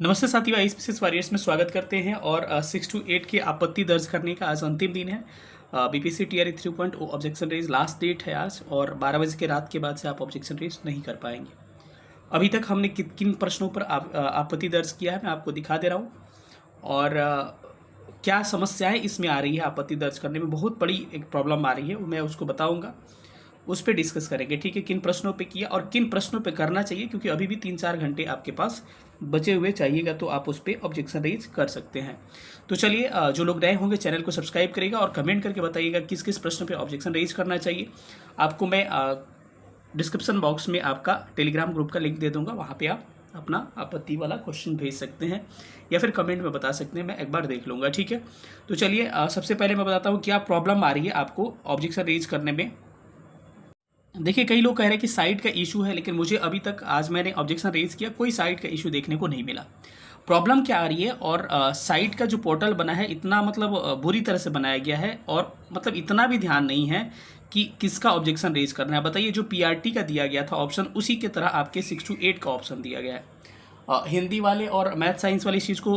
नमस्ते साथियों, आईपीसीएस वॉरियर्स में स्वागत करते हैं। और 6 to 8 की आपत्ति दर्ज करने का आज अंतिम दिन है। BPC TRE 3.0 objection raise last date है आज, और 12 बजे के रात के बाद से आप ऑब्जेक्शन रेज नहीं कर पाएंगे। अभी तक हमने किन प्रश्नों पर आपत्ति दर्ज किया है मैं आपको दिखा दे रहा हूँ, और क्या समस्याएं इसमें आ रही है। आपत्ति दर्ज करने में बहुत बड़ी एक प्रॉब्लम आ रही है, मैं उसको बताऊँगा, उस पर डिस्कस करेंगे। ठीक है, किन प्रश्नों पे किया और किन प्रश्नों पे करना चाहिए, क्योंकि अभी भी 3-4 घंटे आपके पास बचे हुए चाहिएगा, तो आप उस पर ऑब्जेक्शन रेज कर सकते हैं। तो चलिए, जो लोग नए होंगे चैनल को सब्सक्राइब करेगा और कमेंट करके बताइएगा किस किस प्रश्न पे ऑब्जेक्शन रेज करना चाहिए। आपको मैं डिस्क्रिप्शन बॉक्स में आपका टेलीग्राम ग्रुप का लिंक दे दूंगा, वहाँ पे आप अपना आपत्ति वाला क्वेश्चन भेज सकते हैं या फिर कमेंट में बता सकते हैं, मैं एक बार देख लूँगा। ठीक है, तो चलिए, सबसे पहले मैं बताता हूँ क्या प्रॉब्लम आ रही है आपको ऑब्जेक्शन रेज करने में। देखिए, कई लोग कह रहे हैं कि साइट का इशू है, लेकिन मुझे अभी तक, आज मैंने ऑब्जेक्शन रेज किया, कोई साइट का इशू देखने को नहीं मिला। प्रॉब्लम क्या आ रही है, और साइट का जो पोर्टल बना है इतना मतलब बुरी तरह से बनाया गया है, और मतलब इतना भी ध्यान नहीं है कि किसका ऑब्जेक्शन रेज करना है। बताइए, जो पीआरटी का दिया गया था ऑप्शन, उसी की तरह आपके 6 to 8 का ऑप्शन दिया गया है। हिंदी वाले और मैथ साइंस वाली चीज़ को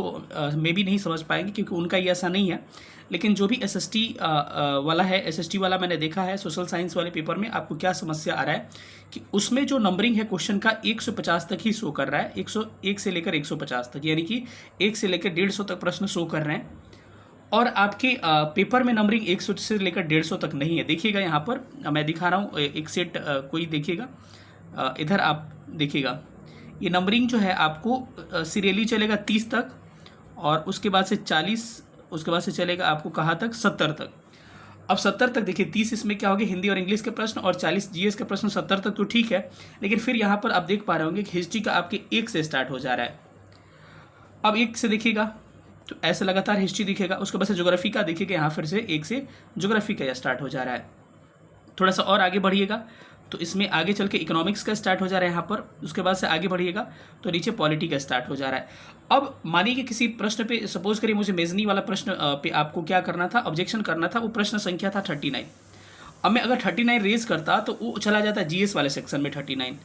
मे भी नहीं समझ पाएंगे, क्योंकि उनका ये ऐसा नहीं है। लेकिन जो भी एसएसटी वाला है, एसएसटी वाला मैंने देखा है सोशल साइंस वाले पेपर में, आपको क्या समस्या आ रहा है कि उसमें जो नंबरिंग है क्वेश्चन का 150 तक ही शो कर रहा है, 101 से लेकर 150 तक, यानी कि 1 से लेकर 150 तक प्रश्न शो कर रहे हैं, और आपके पेपर में नंबरिंग 100 से लेकर 150 तक नहीं है। देखिएगा, यहाँ पर मैं दिखा रहा हूँ एक सेट, कोई देखिएगा, इधर आप देखिएगा, ये नंबरिंग जो है आपको सीरियली चलेगा 30 तक, और उसके बाद से 40, उसके बाद से चलेगा आपको कहाँ तक, 70 तक। अब 70 तक देखिए, 30 इसमें क्या होगा, हिंदी और इंग्लिश के प्रश्न, और 40 जीएस के प्रश्न। 70 तक तो ठीक है, लेकिन फिर यहाँ पर आप देख पा रहे होंगे कि हिस्ट्री का आपके 1 से स्टार्ट हो जा रहा है। अब 1 से देखिएगा तो ऐसे लगातार हिस्ट्री दिखेगा, उसके बाद से ज्योग्राफी का देखिएगा, यहाँ फिर से 1 से ज्योग्राफी का स्टार्ट हो जा रहा है। थोड़ा सा और आगे बढ़िएगा तो इसमें आगे चल के इकोनॉमिक्स का स्टार्ट हो जा रहा है यहाँ पर, उसके बाद से आगे बढ़िएगा तो नीचे पॉलिटी का स्टार्ट हो जा रहा है। अब मानिए कि किसी प्रश्न पे, सपोज करिए मुझे मेजनी वाला प्रश्न पे आपको क्या करना था, ऑब्जेक्शन करना था, वो प्रश्न संख्या था 39। अब मैं अगर 39 रेज करता तो वो चला जाता जीएस वाले सेक्शन में 39,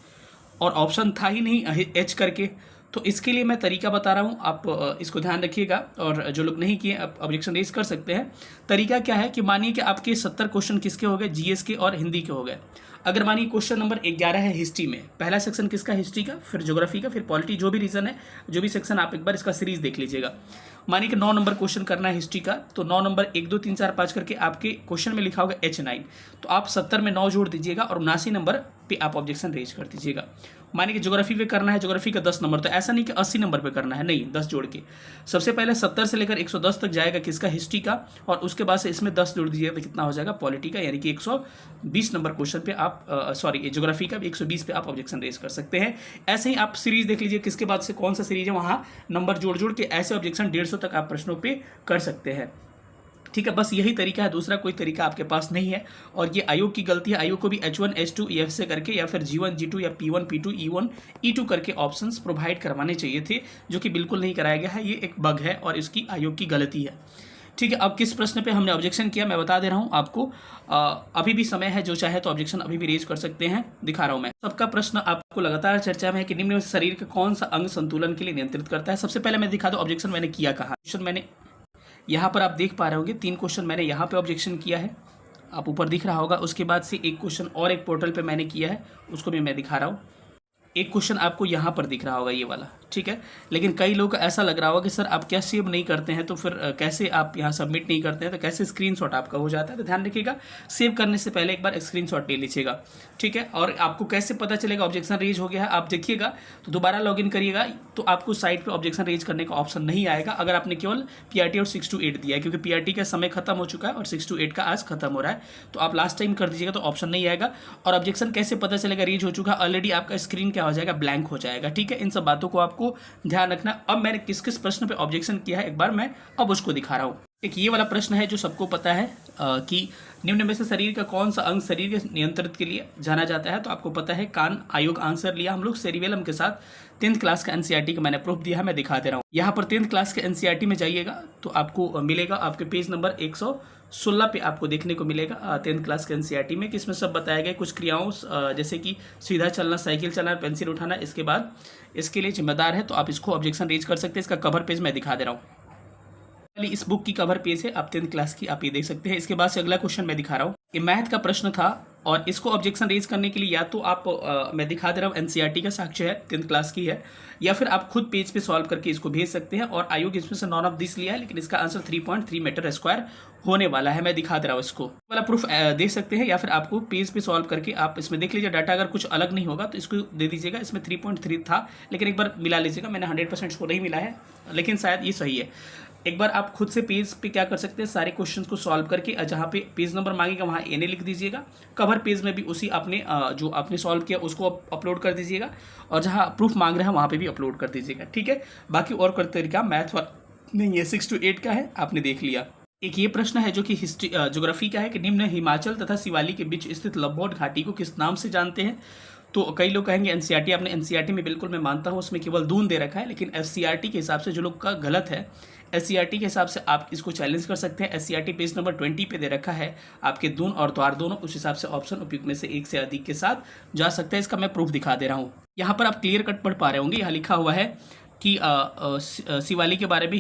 और ऑप्शन था ही नहीं एच करके। तो इसके लिए मैं तरीका बता रहा हूँ, आप इसको ध्यान रखिएगा, और जो लोग नहीं किए आप ऑब्जेक्शन रेज कर सकते हैं। तरीका क्या है कि मानिए कि आपके 70 क्वेश्चन किसके हो गए, जीएस के और हिंदी के हो गए। अगर मानिए क्वेश्चन नंबर 11 है हिस्ट्री में, पहला सेक्शन किसका, हिस्ट्री का, फिर ज्योग्राफी का, फिर पॉलिटी, जो भी रीजन है, जो भी सेक्शन, आप एक बार इसका सीरीज देख लीजिएगा। मानिए कि 9 नंबर क्वेश्चन करना है हिस्ट्री का, तो 9 नंबर 1 2 3 4 5 करके आपके क्वेश्चन में लिखा होगा H9, तो आप 70 में 9 जोड़ दीजिएगा और 79 नंबर पे आप ऑब्जेक्शन रेज कर दीजिएगा। मानिए कि ज्योग्राफी पे करना है, ज्योग्राफी का 10 नंबर, तो ऐसा नहीं कि 80 नंबर पे करना है, नहीं, 10 जोड़ के। सबसे पहले 70 से लेकर 110 तक जाएगा किसका, हिस्ट्री का, और उसके बाद से इसमें 10 जोड़ दीजिएगा तो कितना हो जाएगा, पॉलिटी का, यानी कि 120 नंबर क्वेश्चन पे आप, सॉरी, ज्योग्राफी का 120 पे आप ऑब्जेक्शन रेज कर सकते हैं। ऐसे ही आप सीरीज देख लीजिए, किसके बाद से कौन सा सीरीज है, वहाँ नंबर जोड़ जोड़ के ऐसे ऑब्जेक्शन 150 तक आप प्रश्नों पे कर सकते हैं। ठीक है, बस यही तरीका है, दूसरा कोई तरीका आपके पास नहीं है, और ये आयोग की गलती है। आयोग को भी H1 H2 EF से करके, या फिर G1 G2 या P1 P2 E1 E2 करके ऑप्शंस प्रोवाइड करवाने चाहिए थे, जो कि बिल्कुल नहीं कराया गया है। ये एक बग है और इसकी आयोग की गलती है। ठीक है, अब किस प्रश्न पे हमने ऑब्जेक्शन किया मैं बता दे रहा हूँ आपको। अभी भी समय है, जो चाहे तो ऑब्जेक्शन अभी भी रेज कर सकते हैं, दिखा रहा हूँ मैं। सबका प्रश्न आपको लगातार चर्चा में है कि निम्न में से शरीर का कौन सा अंग संतुलन के लिए नियंत्रित करता है। सबसे पहले मैं दिखा दूँ ऑब्जेक्शन मैंने किया कहाँ। क्वेश्चन मैंने यहाँ पर आप देख पा रहे होंगे, 3 क्वेश्चन मैंने यहाँ पे ऑब्जेक्शन किया है, आप ऊपर दिख रहा होगा। उसके बाद से एक क्वेश्चन और एक पोर्टल पे मैंने किया है, उसको भी मैं दिखा रहा हूँ। एक क्वेश्चन आपको यहाँ पर दिख रहा होगा, ये वाला, ठीक है। लेकिन कई लोग को ऐसा लग रहा होगा कि सर आप क्या सेव नहीं करते हैं, तो फिर कैसे आप यहाँ सबमिट नहीं करते हैं, तो कैसे स्क्रीनशॉट आपका हो जाता है। तो ध्यान रखिएगा, सेव करने से पहले एक बार स्क्रीनशॉट ले लीजिएगा, ठीक है। और आपको कैसे पता चलेगा ऑब्जेक्शन रेज हो गया है, आप देखिएगा तो दोबारा लॉगिन करिएगा, तो आपको साइट पर ऑब्जेक्शन रेज करने का ऑप्शन नहीं आएगा, अगर आपने केवल पीआरटी और 6 to 8 दिया है, क्योंकि पीआरटी का समय खत्म हो चुका है और 6 to 8 का आज खत्म हो रहा है। तो आप लास्ट टाइम कर दीजिएगा तो ऑप्शन नहीं आएगा। और ऑब्जेक्शन कैसे पता चलेगा रेज हो चुका, ऑलरेडी आपका स्क्रीन क्या हो जाएगा, ब्लैंक हो जाएगा, ठीक है। इन सब बातों को आपको ध्यान रखना। अब मैंने किस किस प्रश्न पे ऑब्जेक्शन किया है, एक बार मैं अब उसको दिखा रहा हूँ। एक ये वाला प्रश्न है जो सबको पता है कि निम्न में से शरीर का कौन सा अंग शरीर के नियंत्रित के लिए जाना जाता है? तो आपको पता है कान। आयोग आंसर लिया हम लोग सेरिबेलम के साथ। 10th क्लास का एनसीईआरटी का मैंने प्रूफ दिया है, मैं दिखा दे रहा हूँ। यहाँ पर 10th क्लास के एनसीईआरटी में जाइएगा तो आपको मिलेगा आपके पेज नंबर 116 पे आपको देखने को मिलेगा 10th क्लास के एनसीईआरटी में, कि इसमें सब बताया गया कुछ क्रियाओं जैसे कि सीधा चलना, साइकिल चलाना, पेंसिल उठाना, इसके बाद इसके लिए जिम्मेदार है। तो आप इसको ऑब्जेक्शन रेज कर सकते हैं। इसका कवर पेज मैं दिखा दे रहा हूँ। इस बुक की कवर पेज है, आप 10th क्लास की, आप ये देख सकते हैं। इसके बाद से अगला क्वेश्चन मैं दिखा रहा हूँ। ये मैथ का प्रश्न था और इसको ऑब्जेक्शन रेज करने के लिए या तो आप मैं दिखा दे रहा हूँ एनसीईआरटी का साक्ष्य है, 10th क्लास की है, या फिर आप खुद पेज पे सॉल्व करके इसको भेज सकते हैं। और आयोग इसमें से नॉन ऑफ दिस लिया है, लेकिन इसका आंसर 3.3 मीटर स्क्वायर होने वाला है। मैं दिखा दे रहा हूँ इसको वाला प्रूफ देख सकते हैं, या फिर आपको पेज पे सॉल्व करके आप इसमें देख लीजिए। डाटा अगर कुछ अलग नहीं होगा तो इसको दे दीजिएगा। इसमें 3.3 था, लेकिन एक बार मिला लीजिएगा। मैंने 100% इसको नहीं मिला है, लेकिन शायद ये सही है। एक बार आप खुद से पेज पे क्या कर सकते हैं, सारे क्वेश्चंस को सॉल्व करके जहाँ पे पेज नंबर मांगेगा वहाँ एन लिख दीजिएगा। कवर पेज में भी उसी आपने जो आपने सॉल्व किया उसको अपलोड कर दीजिएगा, और जहाँ प्रूफ मांग रहे हैं वहाँ पे भी अपलोड कर दीजिएगा, ठीक है। बाकी और कर तरीका मैथ नहीं है, 6 to 8 का है, आपने देख लिया। एक ये प्रश्न है जो कि हिस्ट्री ज्योग्राफी का है कि निम्न हिमाचल तथा शिवालिक के बीच स्थित लंबोट घाटी को किस नाम से जानते हैं? तो कई लोग कहेंगे एनसीईआरटी, आपने एनसीईआरटी में बिल्कुल मैं मानता हूँ उसमें केवल दून दे रखा है, लेकिन एससीईआरटी के हिसाब से जो लोग का गलत है, एससीईआरटी के हिसाब से आप इसको चैलेंज कर सकते हैं। एससीईआरटी पेज नंबर 20 पे दे रखा है आपके दून और द्वार दोनों, उस हिसाब से ऑप्शन उपयुक्त में से एक से अधिक के साथ जा सकता है। इसका मैं प्रूफ दिखा दे रहा हूँ। यहाँ पर आप क्लियर कट पढ़ पा रहे होंगे, यहाँ लिखा हुआ है कि शिवालिक के बारे में,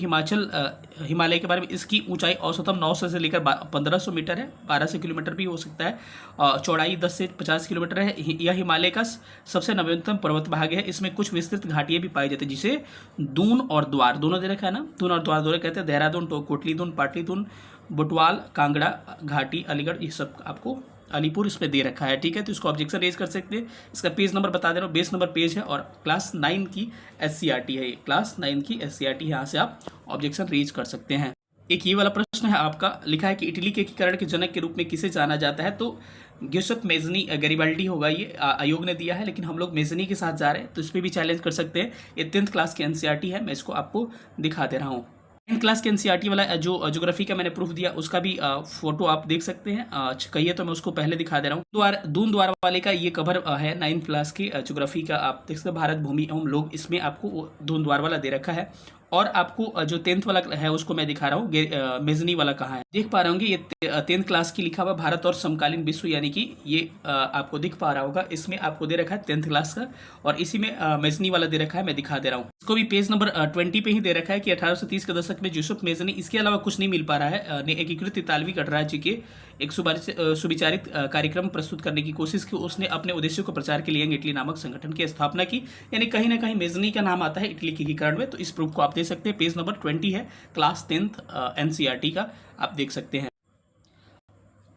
हिमालय के बारे में, इसकी ऊंचाई औसतम 900 से लेकर 1500 मीटर है, 1200 किलोमीटर भी हो सकता है। चौड़ाई 10 से 50 किलोमीटर है। यह हिमालय का सबसे नवीनतम पर्वत भाग है। इसमें कुछ विस्तृत घाटियाँ भी पाई जाती है, जिसे दून और द्वार दोनों दे रखा है ना, दून और द्वार दोनों कहते हैं। देहरादून, कोटली दून, पाटली दून, बुटवाल, कांगड़ा घाटी, अलीगढ़, ये सब आपको अलीपुर इसमें दे रखा है, ठीक है। तो इसको ऑब्जेक्शन रेज कर सकते हैं। इसका पेज नंबर बता दे रहा हूँ, बेस नंबर पेज है, और क्लास 9 की एससीईआरटी है, क्लास 9 की एससीईआरटी, यहाँ से आप ऑब्जेक्शन रेज कर सकते हैं। एक ये वाला प्रश्न है आपका, लिखा है कि इटली के एकीकरण के जनक के रूप में किसे जाना जाता है? तो ग्यूसेप मेजनी गैरिबाल्डी होगा, ये आयोग ने दिया है, लेकिन हम लोग मेजनी के साथ जा रहे हैं, तो इस पर भी चैलेंज कर सकते हैं। ये 10th क्लास की एनसीईआरटी है, मैं इसको आपको दिखा दे रहा हूँ। 10th क्लास के एनसीईआरटी वाला जो ज्योग्राफी का मैंने प्रूफ दिया, उसका भी फोटो आप देख सकते हैं। कहिए तो मैं उसको पहले दिखा दे रहा हूँ। दून द्वार वाले का ये कवर है 9th क्लास की ज्योग्राफी का, आप देख सकते हैं। भारत भूमि एवं लोग, इसमें आपको दून द्वार वाला दे रखा है। और आपको जो 10th वाला है उसको मैं दिखा रहा हूँ, मेजनी वाला कहाँ है, देख पा रहे होंगे। ये 10th क्लास की लिखा हुआ भारत और समकालीन विश्व, यानी कि ये आपको दिख पा रहा होगा। इसमें आपको दे रखा है 10th क्लास का, और इसी में मेजनी वाला दे रखा है, मैं दिखा दे रहा हूँ। इसको भी पेज नंबर 20 पे ही दे रखा है कि 1830 के दशक में यूसुफ मेजनी, इसके अलावा कुछ नहीं मिल पा रहा है, ने एकीकृत इतालवी गणराज्य के एक सुविचारित कार्यक्रम प्रस्तुत करने की कोशिश की। उसने अपने उद्देश्यों को प्रचार के लिए इटली नामक संगठन की स्थापना की, यानी कहीं ना कहीं मेजनी का नाम आता है इटली के एकीकरण में। तो इस प्रूफ को आप दे सकते हैं। पेज नंबर 20 है, क्लास 10th एनसीईआरटी का, आप देख सकते हैं।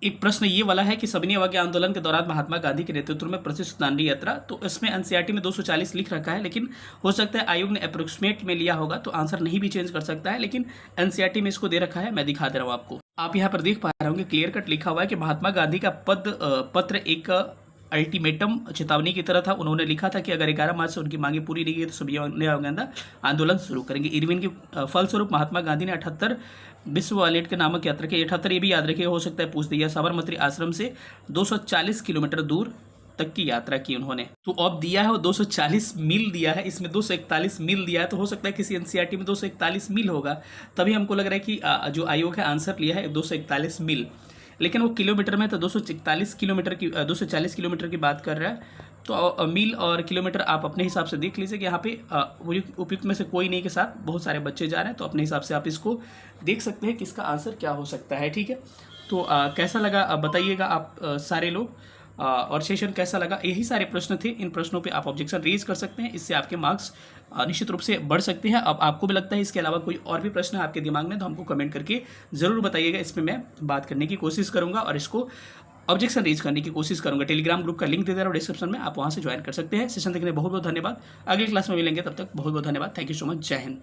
एक प्रश्न ये वाला है कि सविनय अवज्ञा आंदोलन के दौरान महात्मा गांधी के नेतृत्व में प्रसिद्ध दांडी यात्रा, तो इसमें एनसीईआरटी में 240 लिख रखा है, लेकिन हो सकता है आयोग ने अप्रोक्सीमेट में लिया होगा, तो आंसर नहीं भी चेंज कर सकता है, लेकिन एनसीईआरटी में इसको दे रखा है, मैं दिखा दे रहा हूँ आपको। आप यहाँ पर देख पा रहे होंगे क्लियर कट लिखा हुआ है कि महात्मा गांधी का पत्र एक अल्टीमेटम चेतावनी की तरह था। उन्होंने लिखा था कि अगर 11 मार्च से उनकी मांगे पूरी नहीं की तो सभी अवज्ञा आंदोलन शुरू करेंगे। इरविन के फलस्वरूप महात्मा गांधी ने 78 विश्व वॉलेट के नामक यात्रा की। 78 ये भी याद रखिए, हो सकता है पूछ दिया। साबरमती आश्रम से 240 किलोमीटर दूर तक की यात्रा की उन्होंने। तो अब दिया है वो 240 मील दिया है, इसमें 241 मील दिया है, तो हो सकता है किसी एनसीईआरटी में 241 मील होगा, तभी हमको लग रहा है कि जो आयोग है आंसर लिया है 241 मील, लेकिन वो किलोमीटर में तो 240 किलोमीटर की बात कर रहा है। तो मील और किलोमीटर आप अपने हिसाब से देख लीजिए कि यहाँ पे उपयुक्त में से कोई नहीं के साथ बहुत सारे बच्चे जा रहे हैं, तो अपने हिसाब से आप इसको देख सकते हैं कि इसका आंसर क्या हो सकता है, ठीक है। तो कैसा लगा बताइएगा आप सारे लोग, और सेशन कैसा लगा। यही सारे प्रश्न थे, इन प्रश्नों पे आप ऑब्जेक्शन रेज कर सकते हैं, इससे आपके मार्क्स निश्चित रूप से बढ़ सकते हैं। अब आपको भी लगता है इसके अलावा कोई और भी प्रश्न है आपके दिमाग में, तो हमको कमेंट करके ज़रूर बताइएगा, इसमें मैं बात करने की कोशिश करूंगा और इसको ऑब्जेक्शन रेज करने की कोशिश करूंगा। टेलीग्राम ग्रुप का लिंक दे दे रहा हूँ डिस्क्रिप्शन में, आप वहाँ से ज्वाइन कर सकते हैं। सेशन देखने बहुत बहुत धन्यवाद। अगली क्लास में मिलेंगे, तब तक बहुत बहुत धन्यवाद। Thank you so much. जय हिंद।